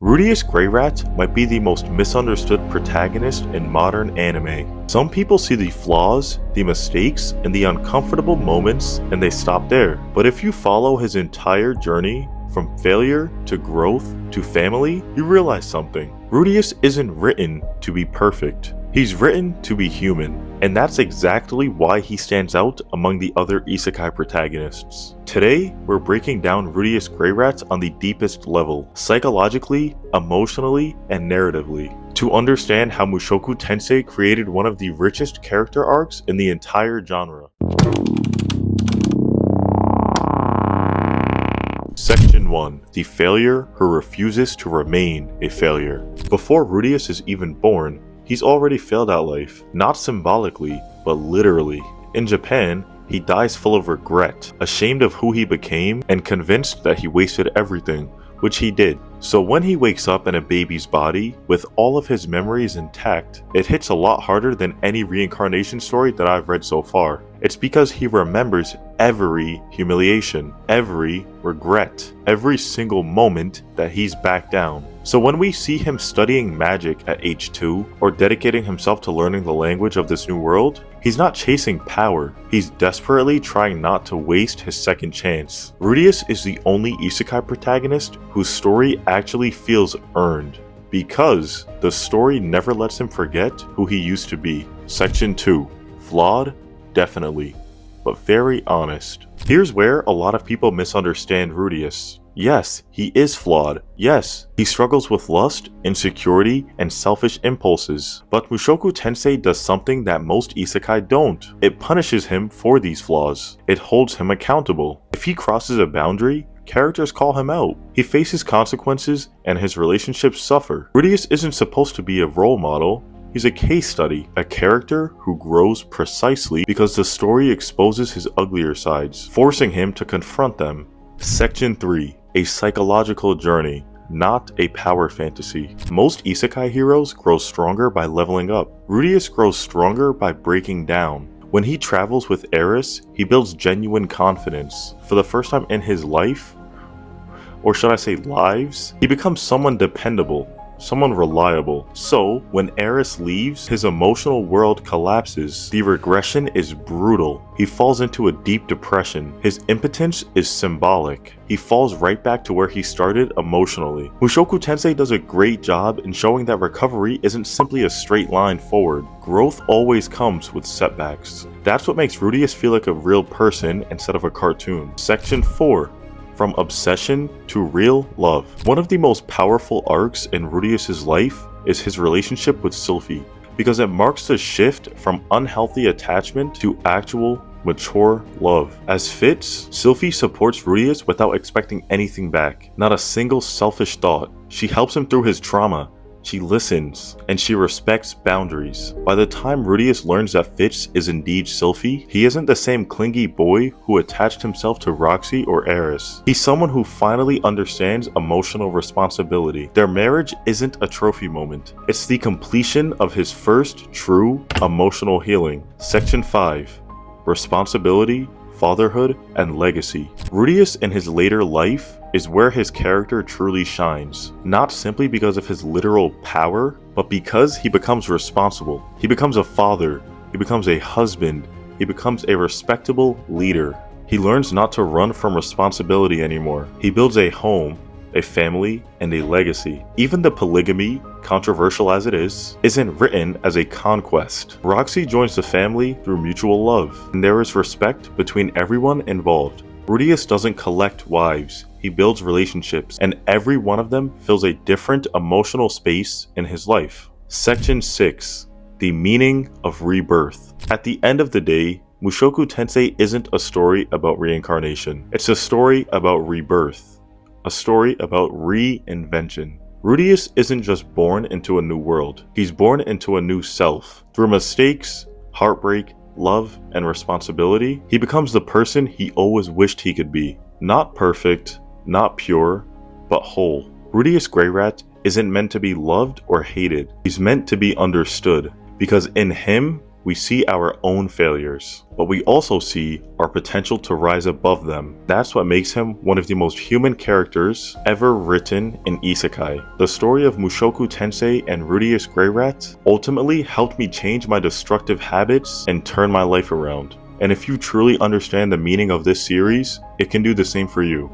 Rudeus Greyrat might be the most misunderstood protagonist in modern anime. Some people see the flaws, the mistakes, and the uncomfortable moments and they stop there. But if you follow his entire journey, from failure to growth to family, you realize something. Rudeus isn't written to be perfect. He's written to be human, and that's exactly why he stands out among the other isekai protagonists. Today, we're breaking down Rudeus Greyrat on the deepest level, psychologically, emotionally, and narratively, to understand how Mushoku Tensei created one of the richest character arcs in the entire genre. Section 1. The failure who refuses to remain a failure. Before Rudeus is even born, he's already failed at life, not symbolically, but literally. In Japan, he dies full of regret, ashamed of who he became, and convinced that he wasted everything, which he did. So when he wakes up in a baby's body, with all of his memories intact, it hits a lot harder than any reincarnation story that I've read so far. It's because he remembers every humiliation, every regret, every single moment that he's back down. So when we see him studying magic at age 2, or dedicating himself to learning the language of this new world, he's not chasing power, he's desperately trying not to waste his second chance. Rudeus is the only isekai protagonist whose story actually feels earned, because the story never lets him forget who he used to be. Section 2. Flawed? Definitely, but very honest. Here's where a lot of people misunderstand Rudeus. Yes, he is flawed. Yes, he struggles with lust, insecurity, and selfish impulses. But Mushoku Tensei does something that most isekai don't. It punishes him for these flaws. It holds him accountable. If he crosses a boundary, characters call him out. He faces consequences, and his relationships suffer. Rudeus isn't supposed to be a role model. He's a case study, a character who grows precisely because the story exposes his uglier sides, forcing him to confront them. Section 3. A psychological journey, not a power fantasy. Most isekai heroes grow stronger by leveling up. Rudeus grows stronger by breaking down. When he travels with Eris, he builds genuine confidence. For the first time in his life, or should I say lives, he becomes someone dependable, someone reliable. So, when Eris leaves, his emotional world collapses. The regression is brutal. He falls into a deep depression. His impotence is symbolic. He falls right back to where he started emotionally. Mushoku Tensei does a great job in showing that recovery isn't simply a straight line forward. Growth always comes with setbacks. That's what makes Rudeus feel like a real person instead of a cartoon. Section 4. From obsession to real love. One of the most powerful arcs in Rudeus' life is his relationship with Sylphie, because it marks the shift from unhealthy attachment to actual, mature love. As Fitz, Sylphie supports Rudeus without expecting anything back. Not a single selfish thought. She helps him through his trauma. She listens, and she respects boundaries. By the time Rudeus learns that Fitz is indeed Sylphie, he isn't the same clingy boy who attached himself to Roxy or Eris. He's someone who finally understands emotional responsibility. Their marriage isn't a trophy moment. It's the completion of his first true emotional healing. Section 5. Responsibility, fatherhood, and legacy. Rudeus in his later life is where his character truly shines, not simply because of his literal power, but because he becomes responsible. He becomes a father, he becomes a husband, he becomes a respectable leader. He learns not to run from responsibility anymore. He builds a home, a family, and a legacy. Even the polygamy, controversial as it is, isn't written as a conquest. Roxy joins the family through mutual love, and there is respect between everyone involved. Rudeus doesn't collect wives, he builds relationships, and every one of them fills a different emotional space in his life. Section 6. The meaning of rebirth. At the end of the day, Mushoku Tensei isn't a story about reincarnation. It's a story about rebirth. A story about reinvention. Rudeus isn't just born into a new world. He's born into a new self. Through mistakes, heartbreak, love, and responsibility, he becomes the person he always wished he could be. Not perfect, not pure, but whole. Rudeus Greyrat isn't meant to be loved or hated. He's meant to be understood, because in him, we see our own failures, but we also see our potential to rise above them. That's what makes him one of the most human characters ever written in isekai. The story of Mushoku Tensei and Rudeus Greyrat ultimately helped me change my destructive habits and turn my life around. And if you truly understand the meaning of this series, it can do the same for you.